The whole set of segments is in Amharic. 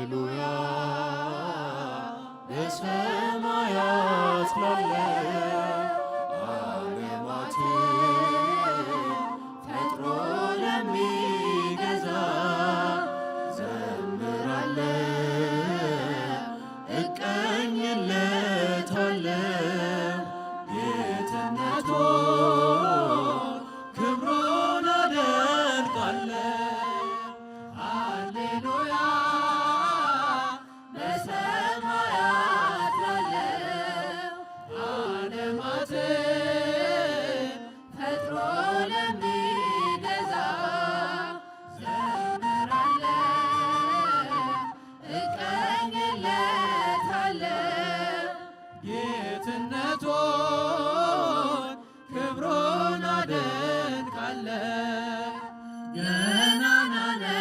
ሃሌሉያ በሰማያት ላለ ዓለማትን ፈጥሮ ለሚገዛ ዘምራለሁ እቀኝለታለሁ ጌትነቱን ክብሩን አደንቃለሁ። ሃሌሉያ በሰማያት ላለው ዓለማትን ፈጥሮ ለሚገዛ ዘምራለሁ እቀኝለታለሁ ጌትነቱን ክብሩን አደንቃለሁ። ገናና ነው።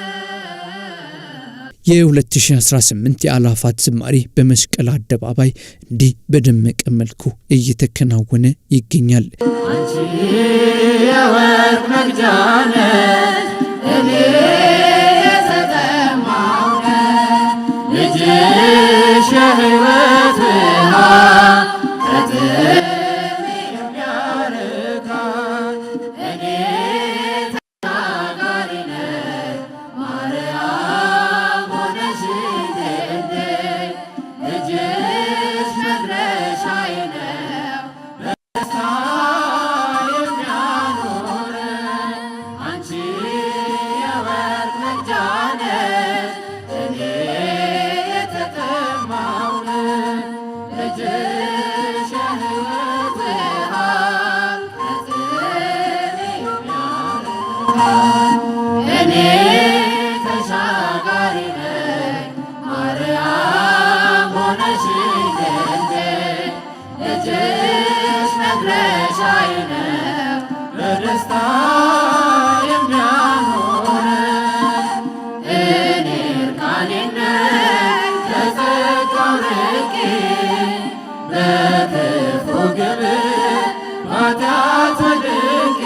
የ2018 የአእላፋት ዝማሬ በመስቀል አደባባይ እንዲህ በደመቀ መልኩ እየተከናወነ ይገኛል። አንቺ የወርቅ መቅጃ ነሽ፣ እኔ የተጠማሁ ነኝ። ልጅሽ የሕይወት ውሃ ከጥሜ የሚያረካኝ እኔ ተሻጋሪ ነኝ። ማርያም ሆነሽ ድልድይ ልጅሽ መድረሻዬ ነው። በደስታ የሚያኖረኝ አንቺ የወርቅ መቅጃ ነሽ፣ እኔ የተጠማሁ ነኝ። ልጅሽ የሕይወት ውሃ ከጥሜ የሚያረካኝ እኔ ተሻጋሪ ነኝ። ማርያም ሆነሽ ድልድይ ልጅሽ መድረሻዬ ነው። በደስታ የሚያኖረኝ እኔ እርቃኔን ነኝ ከጸጋው ርቄ በክፉ ግብር በኃጢአት ወድቄ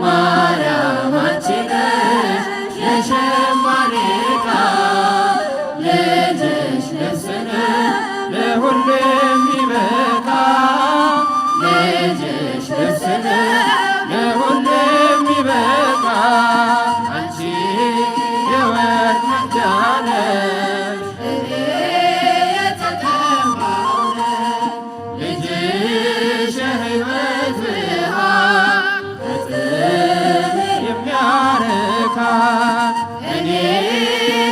ማርያም አንቺ ነሽ የሸማኔ ዕቃ ልጅሽ ልብስ ነው ለሁሉ የሚበቃ ልጅሽ ልብስ ነው ለሁሉ የሚበቃ አንቺ የወርቅ መቅጃ ነሽ፣ እኔ የተጠማሁ ነኝ። ልጅሽ የሕይወት ውሃ ከጥሜ የሚያረካኝ እኔ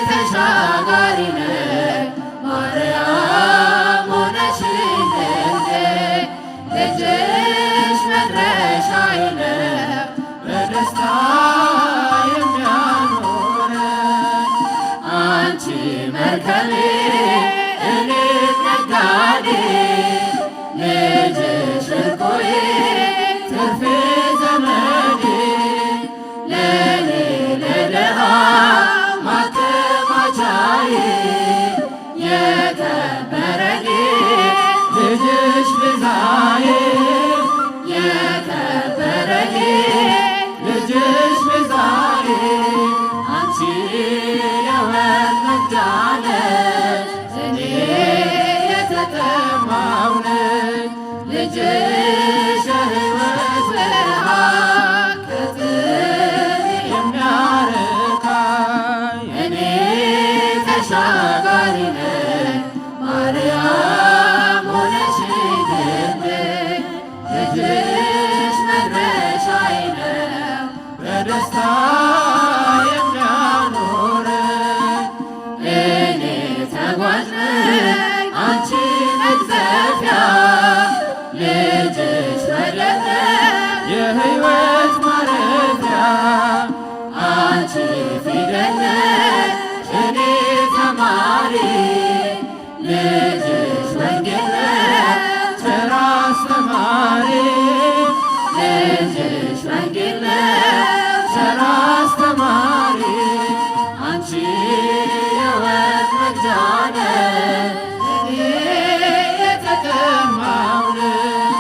ተሻጋሪ ነኝ። ማርያም ሆነሽ ድልድይ ልጅሽ መድረሻዬ ነው። በደስታ የሚያኖረኝ አንቺ መርከቤ እኔ ነጋዴ ልጅሽ ዕርቁዬ ትርፌ ዘመዴ ለኔ ለድሃ ማከማቻዬ የከበረ ጌጥ ልጅሽ ቤዛዬ የከበረ ጌጥ ልጅሽ ቤዛዬ አንቺ የወርቅ መቅጃ ነሽ፣ እኔ የተጠማሁ ነኝ። ልጅሽ የሕይወት ውሃ ከጥሜ የሚያረካኝ እኔ ተሻጋሪ ነኝ። ማርያም ሆነሽ ድልድይ ልጅሽ መድረሻዬ ነው። በደስታ የሚያኖረኝ እኔ ተጓዥ ነኝ አንቺ መቅዘፊያ ልጅሽ ወደብ የሕይወት ማረፊያ አንቺ ፊደል ነሽ እኔ ተማሪ ልጅሽ ወንጌል ነሽ ቸር አስተማሪ ልጅሽ ወንጌል ነሽ ቸር አስተማሪ አንቺ የወርቅ መቅጃ ነሽ፣ እኔ የተጠማሁ ነኝ።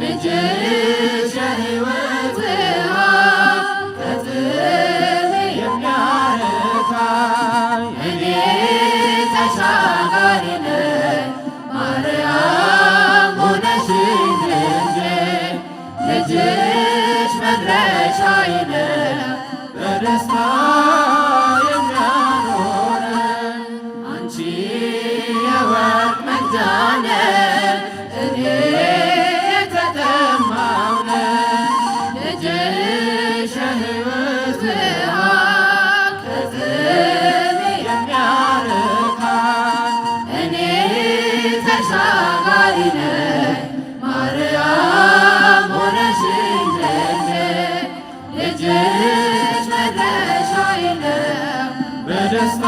ልጅሽ የሕይወት ውሃ ከጥሜ የሚያረካኝ በደስታ የሚያኖረን አንቺ የወርቅ መቅጃ ነሽ እኔ የተጠማሁ ነኝ ልጅሽ የሕይወት ውሃ ከጥሜ የሚያረካኝ እኔ ተሻጋሪ ነኝ ማርያም ሆነሽልኝ ልጅሽ መድረሻዬ ነው በደስታ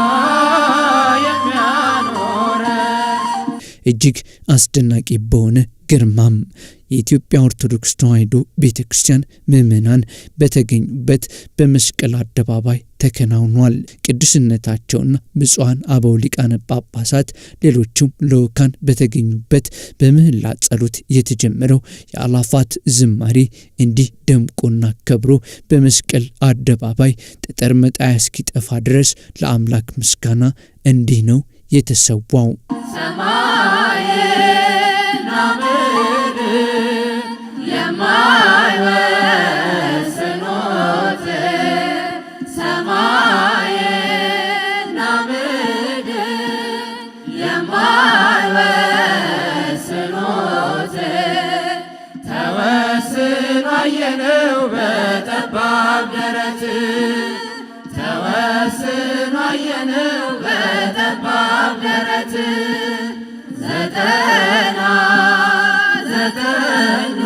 የሚያኖረን። እጅግ አስደናቂ በሆነ ግርማም የኢትዮጵያ ኦርቶዶክስ ተዋሕዶ ቤተ ክርስቲያን ምዕመናን በተገኙበት በመስቀል አደባባይ ተከናውኗል። ቅዱስነታቸውና ብፁዓን አበው ሊቃነ ጳጳሳት ሌሎቹም ልዑካን በተገኙበት በምህላ ጸሎት የተጀመረው የአእላፋት ዝማሬ እንዲህ ደምቆና ከብሮ በመስቀል አደባባይ ጠጠር መጣያ እስኪጠፋ ድረስ ለአምላክ ምስጋና እንዲህ ነው የተሰዋው። ሰማይና ምድር የማይወስኑት ሰማይና ምድር የማይወስኑት ተወስኖ አየነው በጠባብ ደረት ተወስኖ አየነው በጠባብ ደረት ዘጠና ዘጠኙ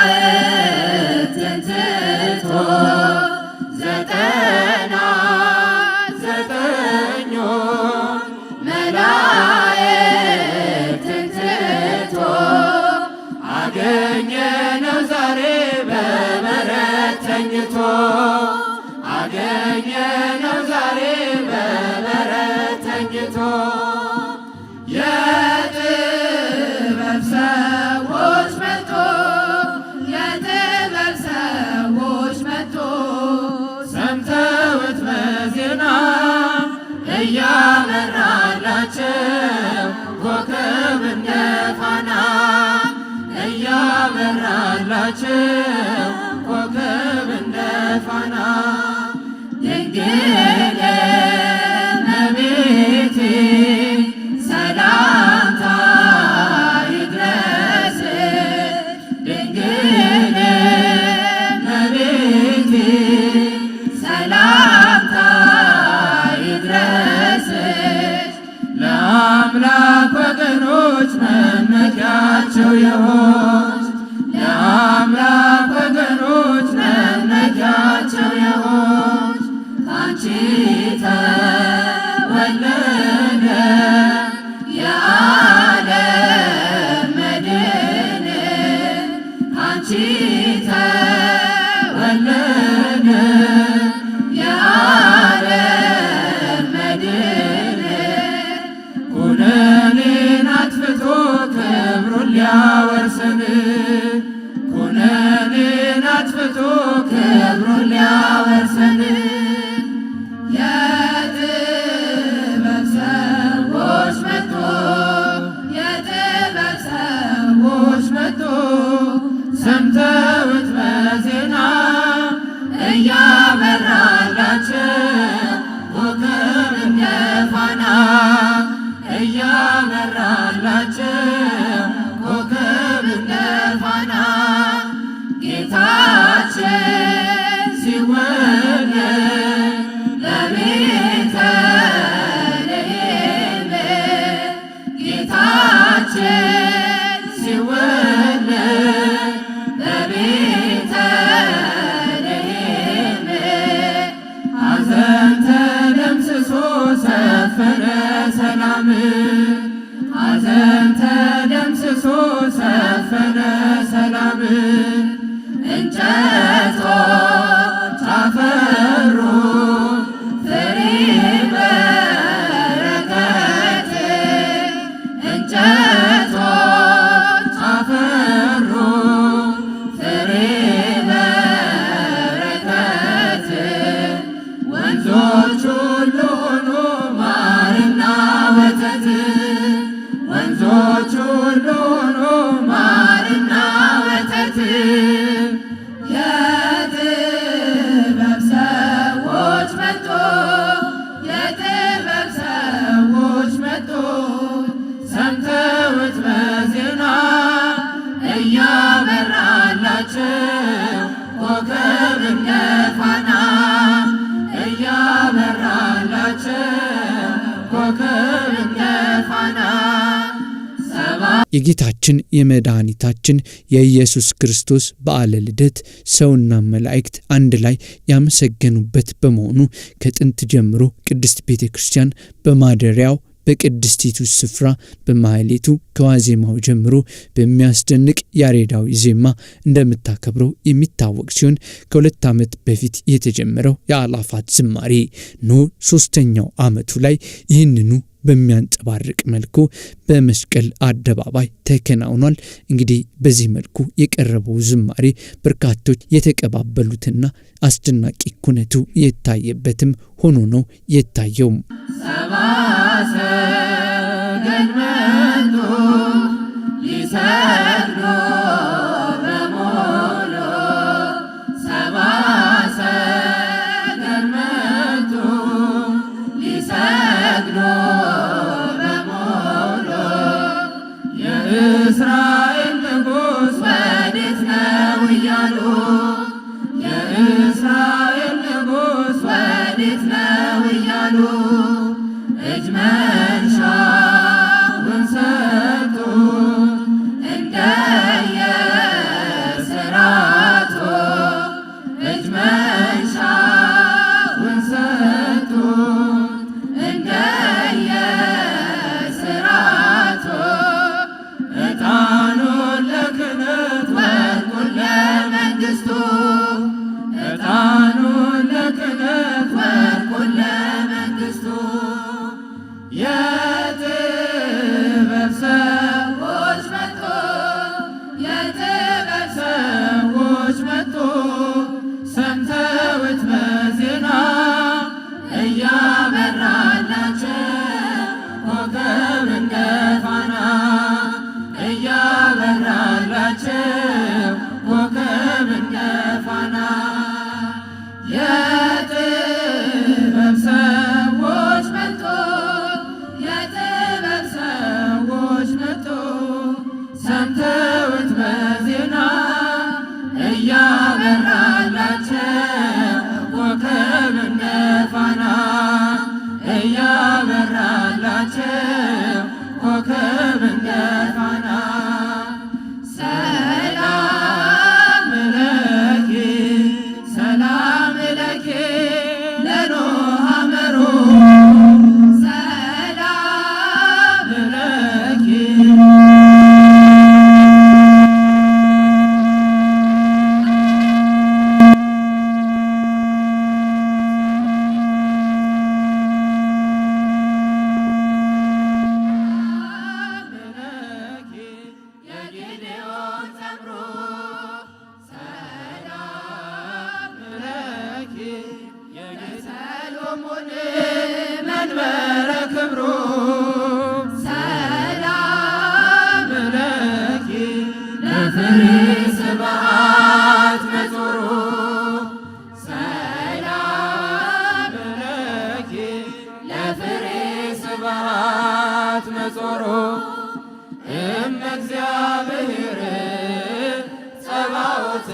መላእክትን ትቶ ዘጠና ዘጠኙ መላእክትን ትቶ አገኘነው ዛሬ በበረት ተኝቶ አገኘነው ዛሬ በበረት ተኝቶ የጥበብ ሰዎች መጥቶ የጥበብ ሰዎች መጥቶ ሰምተውት በዜና እያበራላቸው ኮከብ እንደ ፋና እያበራላቸው ኮከብ እንደ ፋና ድንግል እመቤቴ ሰላምታ ይድረስሽ ድንግል እመቤቴ ሰላምታ ይድረስሽ ለአምላክ ወገኖች መመኪያቸው የሆንሽ ለአምላክ ወገኖች መመኪያቸው የሆንሽ ካንቺ ተወለደ የዓለም መድን ካንቺ ተወለደ የዓለም መድን ኩነኔን አጥፍቶ ክብሩን ሊያወርሰን ኩነኔን አጥፍቶ ክብሩን ሊያወርሰን የጥበብ ሰዎች መጥቶ የጥበብ ሰዎች መጥቶ ሰምተውት በዜና እያበራላቸው ኮከብ እንደ ፋና እያበራላቸው ኮከብ እንደ ፋና ጌታችን ሲወለድ በቤተልሔም ጌታችን ሲወለድ በቤተልሔም ሐዘን ተደምስሶ ሰፈነ ሰላም ሐዘን ተደምስሶ ሰፈነ ሰላም እንጨቶች አፈሩ ፍሬ በረከት እንጨቶች አፈሩ ፍሬ በረከት ወንዞች ሁሉ ሆኑ ማርና ወተት ወንዞች ሁሉ ሆኑ ማርና ወተት ኮከብ እንደ ፋና እያበራላቸው ኮከብ እንደ ፋና የጌታችን የመድኃኒታችን የኢየሱስ ክርስቶስ በዓለ ልደት ሰውና መላእክት አንድ ላይ ያመሰገኑበት በመሆኑ ከጥንት ጀምሮ ቅድስት ቤተ ክርስቲያን በማደሪያው በቅድስቲቱ ስፍራ በማህሌቱ ከዋዜማው ጀምሮ በሚያስደንቅ ያሬዳዊ ዜማ እንደምታከብረው የሚታወቅ ሲሆን ከ2 ዓመት በፊት የተጀመረው የአእላፋት ዝማሬ ሶስተኛው ዓመቱ ላይ ይህንኑ በሚያንጸባርቅ መልኩ በመስቀል አደባባይ ተከናውኗል። እንግዲህ በዚህ መልኩ የቀረበው ዝማሬ በርካቶች የተቀባበሉትና አስደናቂ ኩነቱ የታየበትም ሆኖ ነው የታየው። የእስራኤል ንጉሥ ወዴት ነው እያሉ የእስራኤል ንጉሥ ወዴት ነው እያሉ እጅ መንሻውን ሰጡ እንደየሥርዓቱ እጅ መንሻውን ሰጡ እንደየሥርዓቱ ዕጣኑን ለክህነት ወርቁን ለመንግሥቱ ዕጣኑን ለክህነት ወርቁን ለመንግሥቱ የጥበብ ሰዎች መጡ የጥበብ ሰዎች መጡ ሰምተውት በዜና እያበራላቸው ኮከብ እንደ ፋና እያበራላቸው ኮከብ እንደ ፋና የጥበብ ሰዎች መጡ የጥበብ ሰዎች መጡ ሰምተውት በዜና እያበራላቸው ኮከብ እንደ ፋና እያበራላቸው ኮከብ እንደ ፋና ሰላም ለኪ ሰላም ለኪ ለኖህ አመሩ ሰላም ለኪ መንበረ ክብሩ ሰላም ለኪ ለፍሬ ስብሐት መዞሩ ሰላም ለኪ ለፍሬ ስብሐት መዞሩ እግዚአብሔር ጸባኦት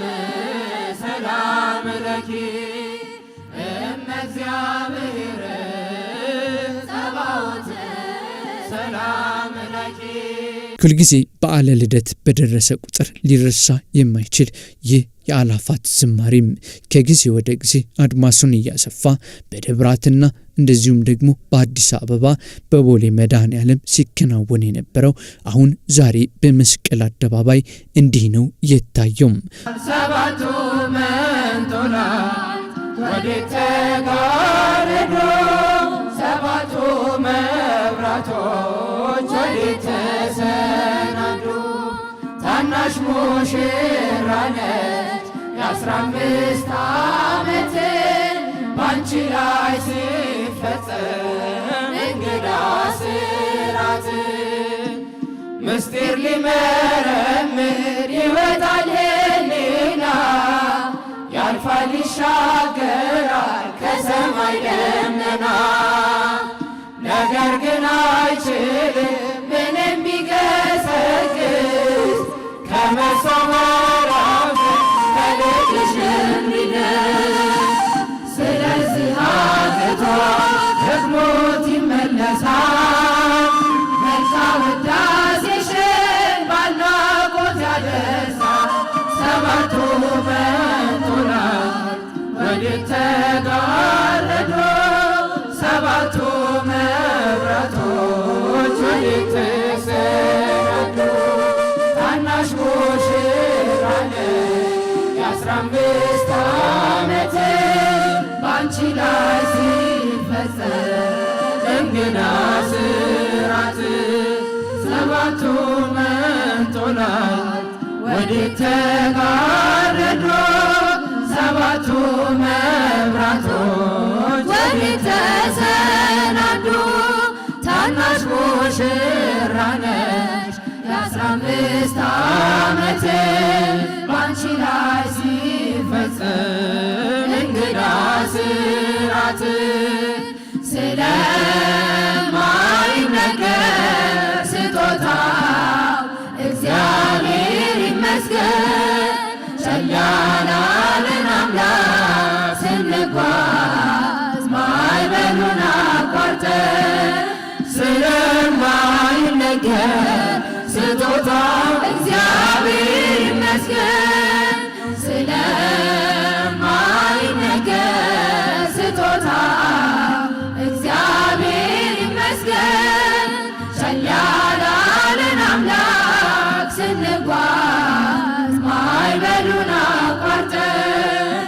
ሰላም ለኪ እግዚአብሔር ጸባኦት ሰላም ለኪ። ሁልጊዜ በዓለ ልደት በደረሰ ቁጥር ሊረሳ የማይችል ይህ የአእላፋት ዝማሬም ከጊዜ ወደ ጊዜ አድማሱን እያሰፋ በደብራትና እንደዚሁም ደግሞ በአዲስ አበባ በቦሌ መድኃኔዓለም ሲከናወን የነበረው አሁን ዛሬ በመስቀል አደባባይ እንዲህ ነው የታየው። ሰባቱ መንጦላዕት ወዴት ተጋረዱ? ሰባቱ መብራቶች ወዴት ተሰናዱ? ታናሽ ሙሽራ ነች የ15 ዓመት ባንቺ ላይ ሲፈጸም እንግዳ ስራት ምስጢር ሊመረምር ይወጣል ሕሊና ያልፋል ይሻገራል ከሰማይ ደመና ነገር ግን አይችልም ምንም ቢገሰግስ ከመሰወሪያው 15 ዓመት ባንቺ ላይ ሲፈጸም እንግዳ ስራት 7ቱ መንጦላዕት ወዴት ተጋረዱ? 7ቱ መብራቶች ወዴት ተሰናዱ? ታናሽ ሙሽራ ነሽ የ15 ዓመት ባንቺ ላይ ሲፈጸም እንግዳ ስራት ስለማይነገር ስጦታው እግዚአብሔር ይመስገን። ቸል ያላለን አምላክ ስንጓዝ ማዕበሉን አቋርጠን ስለማይነገር ስጦታው እግዚአብሔር ይመስገን። ስለማይነገር ስጦታው እግዚአብሔር ይመስገን። ቸል ያላለን አምላክ ስንጓዝ ማዕበሉን አቋርጠን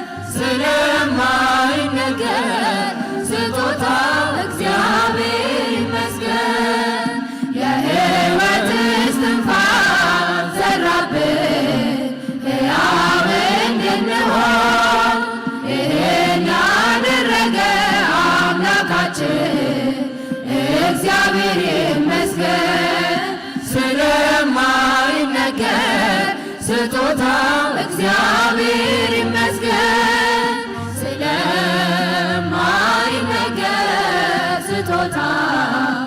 ስለማይነገር ስጦታው እግዚአብሔር ይመስገን። የሕይወት እስትንፋስ ዘራብን ሕያው እንድንሆን ይህን ያደረገ አምላካችን እግዚአብሔር ይመስገን። ስለማይነገር ስጦታው እግዚአብሔር ይመስገን። ስለማይነገር ስጦታው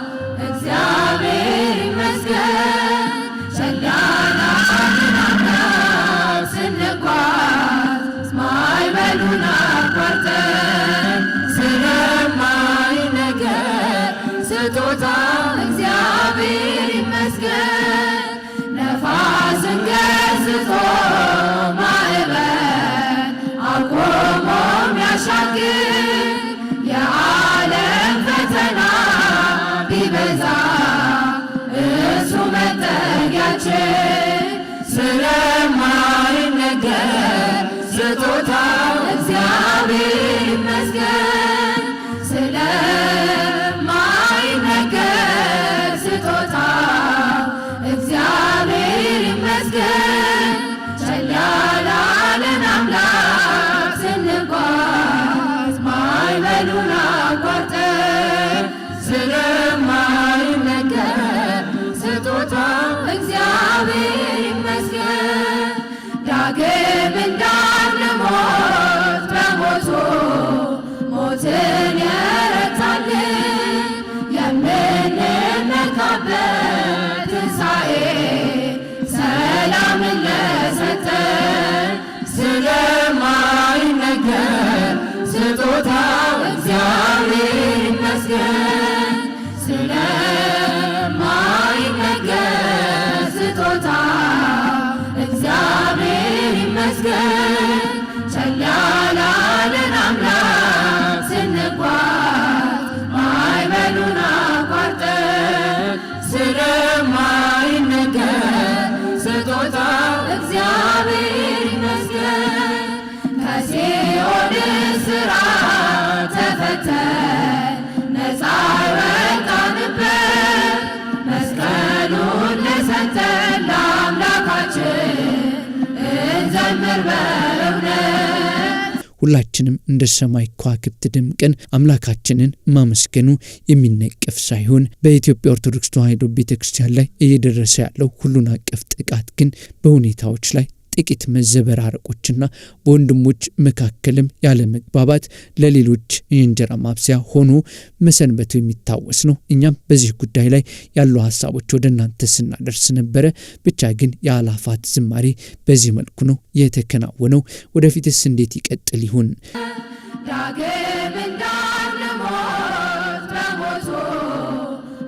እግዚአብሔር ይመስገን። ቸል ያላለን አምላክ ስንጓዝ ማዕበሉን አቋርጠን ስለማይነገር ስጦታው እግዚአብሔር ይመስገን። ነፋስን ገስጾ ማዕበል አቆሞ የሚያሻግር የዓለም ፈተና ቢበዛ እሱ መጠጊያችን ስለማይነገር ስጦታው እግዚአብሔር ይመስገን። ስለማይነገር ስጦታው እግዚአብሔር ይመስገን። ቸል ያላለን አምላክ ስንጓዝ ማዕበሉን አቋርጠን ስለማይነገር ስጦታው እግዚአብሔር ይመስገን። ዳግም እንዳንሞት በሞቱ ሞትን የረታልን የምንመካበት ትንሣኤ ሰላምን ለሰጠን ስለማይነገር ስጦታው እግዚአብሔር ይመስገን። ስለማይነገር ስጦታው እግዚአብሔር ይመስገን። ቸል ያላለን አምላክ ስንጓዝ ማዕበሉን አቋርጠን ስለማይነገር ስጦታው እግዚአብሔር ይመስገን። ከሲኦል እስራት ተፈተን ነፃ ወጣንበት መስቀሉን ለሰጠን ለአምላካችን እንዘምር በእውነት። ሁላችንም እንደ ሰማይ ከዋክብት ደምቀን አምላካችንን ማመስገኑ የሚነቀፍ ሳይሆን በኢትዮጵያ ኦርቶዶክስ ተዋሕዶ ቤተክርስቲያን ላይ እየደረሰ ያለው ሁሉን አቀፍ ጥቃት ግን በሁኔታዎች ላይ ጥቂት መዘበራረቆችና በወንድሞች መካከልም ያለ መግባባት ለሌሎች የእንጀራ ማብሰያ ሆኖ መሰንበቱ የሚታወስ ነው። እኛም በዚህ ጉዳይ ላይ ያሉ ሀሳቦች ወደ እናንተ ስናደርስ ነበረ። ብቻ ግን የአእላፋት ዝማሬ በዚህ መልኩ ነው የተከናወነው። ወደፊትስ እንዴት ይቀጥል ይሆን? ዳግም እንዳንሞት በሞቱ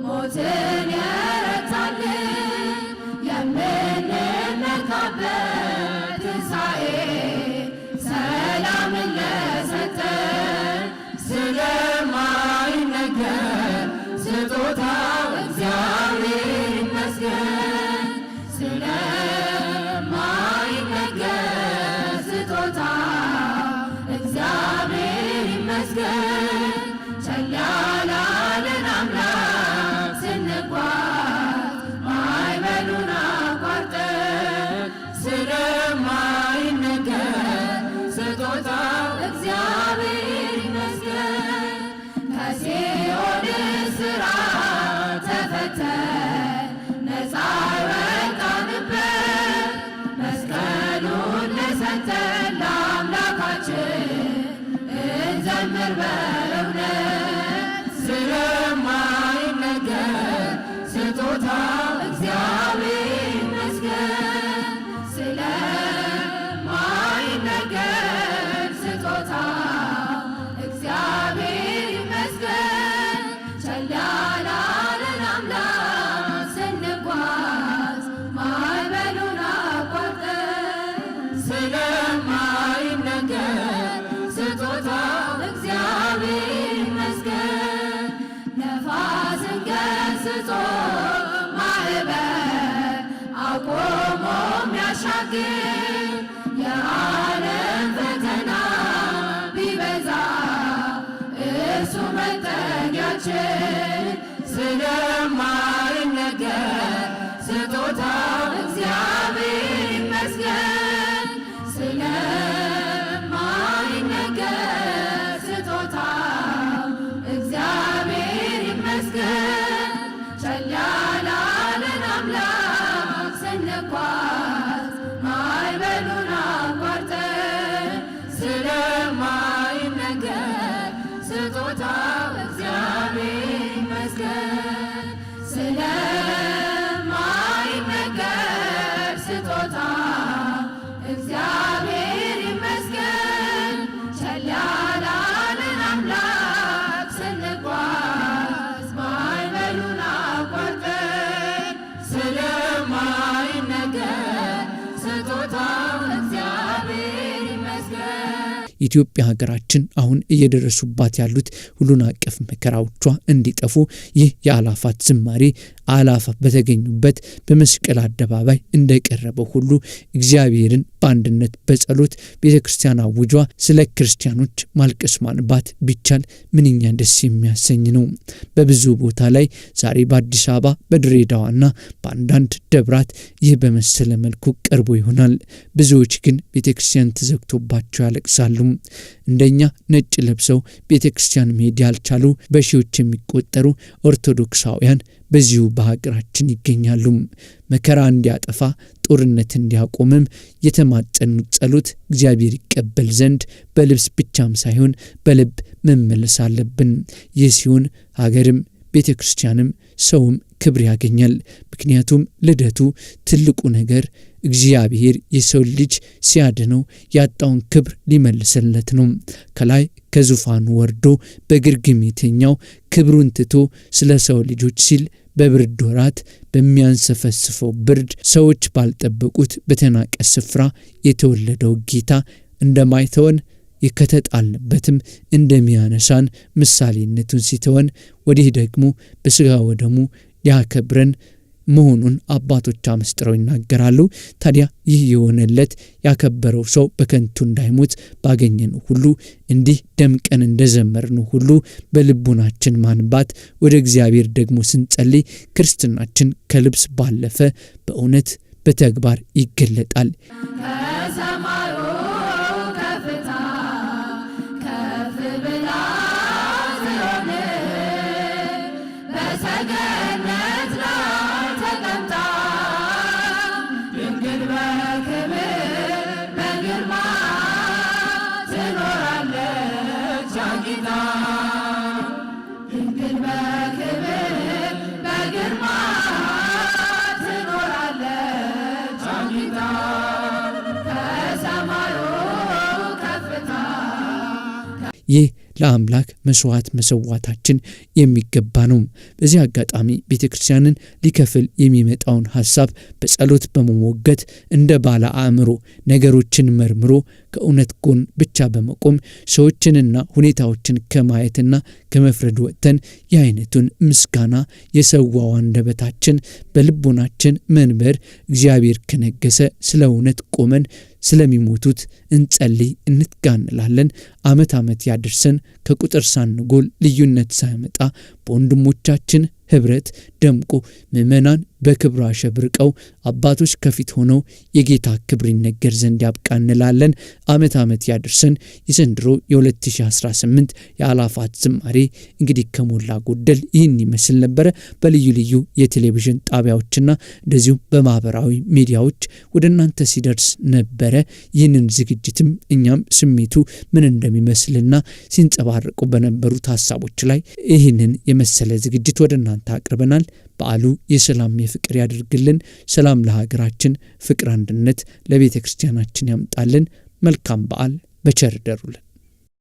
ሞትን የረታልን የምንመካበት ትንሣኤ ሰላምን ለሰጠን ስለማይነገር ስጦታው እግዚአብሔር ይመስገን። ስለማይነገር ስጦታው ይመስገን ቸል ያላለን አምላክ ስንጓዝ ማዕበሉን አቋርጠን ስለማይነገር ስጦታው እግዚአብሔር ይመስገን ከሲኦል እስራት ተፈተን ነፃ ወጣንበት መስቀሉን ለሰጠን ለአምላካችን እንዘምር በእውነት ስለማይነገር ስጦታው እግዚአብሔር ይመስገን ስለማይነገር ስጦታው እግዚአብሔር ይመስገን ቸል ያላለን አምላክ ስንጓዝ ማዕበሉን አቋርጠን ስለማይነገር ስጦታው እግዚአብሔር ይመስገን ነፋስን ገስጾ ማዕበል አቆሞ የሚያሻግር የዓለም ፈተና ቢበዛ እርሱ መጠጊያችን ስለማይነገር ስጦታው እግዚአብሔር ይመስገን ስለማይነገር ስጦታው እግዚአብሔር ይመስገን ቸል ያላለን አምላክ ስንጓዝ ማዕበሉን አቋርጠን ስለማይነገር ስጦታው እግዚአብሔር ይመስገን ስለማይነገር ስጦታው እግዚአብሔር ይመስገን ቸል ያላለን አምላክ ስንጓዝ ማዕበሉን አቋርጠን ስለማይነገር ስጦታው እግዚአብሔር ይመስገን። ኢትዮጵያ ሀገራችን አሁን እየደረሱባት ያሉት ሁሉን አቀፍ መከራዎቿ እንዲጠፉ ይህ የአእላፋት ዝማሬ አእላፋት በተገኙበት በመስቀል አደባባይ እንደቀረበው ሁሉ እግዚአብሔርን በአንድነት በጸሎት ቤተ ክርስቲያን አውጇ ስለ ክርስቲያኖች ማልቀስ ማንባት ቢቻል ምንኛ ደስ የሚያሰኝ ነው። በብዙ ቦታ ላይ ዛሬ በአዲስ አበባ በድሬዳዋና በአንዳንድ ደብራት ይህ በመሰለ መልኩ ቀርቦ ይሆናል። ብዙዎች ግን ቤተ ክርስቲያን ተዘግቶባቸው ያለቅሳሉ። እንደኛ ነጭ ለብሰው ቤተ ክርስቲያን መሄድ ያልቻሉ በሺዎች የሚቆጠሩ ኦርቶዶክሳውያን በዚሁ በሀገራችን ይገኛሉ። መከራ እንዲያጠፋ ጦርነት እንዲያቆምም የተማጸኑት ጸሎት እግዚአብሔር ይቀበል ዘንድ በልብስ ብቻም ሳይሆን በልብ መመለስ አለብን። ይህ ሲሆን ሀገርም ቤተ ክርስቲያንም ሰውም ክብር ያገኛል። ምክንያቱም ልደቱ ትልቁ ነገር እግዚአብሔር የሰው ልጅ ሲያድነው ያጣውን ክብር ሊመልስለት ነው። ከላይ ከዙፋኑ ወርዶ በግርግም የተኛው ክብሩን ትቶ ስለ ሰው ልጆች ሲል በብርድ ወራት በሚያንሰፈስፈው ብርድ ሰዎች ባልጠበቁት በተናቀ ስፍራ የተወለደው ጌታ እንደማይተወን ከተጣልንበትም እንደሚያነሳን ምሳሌነቱን ሲተወን ወዲህ ደግሞ በስጋ ወደሙ ሊያከብረን መሆኑን አባቶች አመስጥረው ይናገራሉ። ታዲያ ይህ የሆነለት ያከበረው ሰው በከንቱ እንዳይሞት ባገኘነው ሁሉ እንዲህ ደምቀን እንደዘመርነው ሁሉ በልቡናችን ማንባት ወደ እግዚአብሔር ደግሞ ስንጸልይ ክርስትናችን ከልብስ ባለፈ በእውነት በተግባር ይገለጣል። ከሰማዩ ከፍታ ከፍ ብላ ጽዮን በሰገነት ላይ ተቀምጣ ድንግል በክብር በግርማ ትኖራለች አጊጣ ድንግል በክብር በግርማ ትኖራለች አጊጣ ከሰማዩ ከፍታ። ይህ ለአምላክ መስዋዕት መሰዋታችን የሚገባ ነው። በዚህ አጋጣሚ ቤተ ክርስቲያንን ሊከፍል የሚመጣውን ሐሳብ በጸሎት በመሞገት እንደ ባለ አእምሮ ነገሮችን መርምሮ ከእውነት ጎን ብቻ በመቆም ሰዎችንና ሁኔታዎችን ከማየትና ከመፍረድ ወጥተን የአይነቱን ምስጋና የሰዋው አንደበታችን በልቦናችን መንበር እግዚአብሔር ከነገሰ ስለ እውነት ቆመን ስለሚሞቱት እንጸልይ እንትጋንላለን። ዓመት ያድርሰን ከቁጥር ሳንጎል ልዩነት ሳይመጣ በወንድሞቻችን ህብረት ደምቆ ምእመናን በክብር አሸብርቀው አባቶች ከፊት ሆነው የጌታ ክብር ይነገር ዘንድ ያብቃንላለን። ዓመት ያድርሰን። የዘንድሮ የ2018 የአላፋት ዝማሬ እንግዲህ ከሞላ ጎደል ይህን ይመስል ነበረ። በልዩ ልዩ የቴሌቪዥን ጣቢያዎችና እንደዚሁም በማህበራዊ ሚዲያዎች ወደ እናንተ ሲደርስ ነበረ። ይህንን ዝግጅትም እኛም ስሜቱ ምን እንደሚመስልና ሲንጸባረቁ በነበሩት ሐሳቦች ላይ ይህንን የመሰለ ዝግጅት ወደ እናንተ አቅርበናል። በዓሉ የሰላም የፍቅር ያድርግልን። ሰላም ለሀገራችን፣ ፍቅር አንድነት ለቤተ ክርስቲያናችን ያምጣልን። መልካም በዓል። በቸር ደሩልን።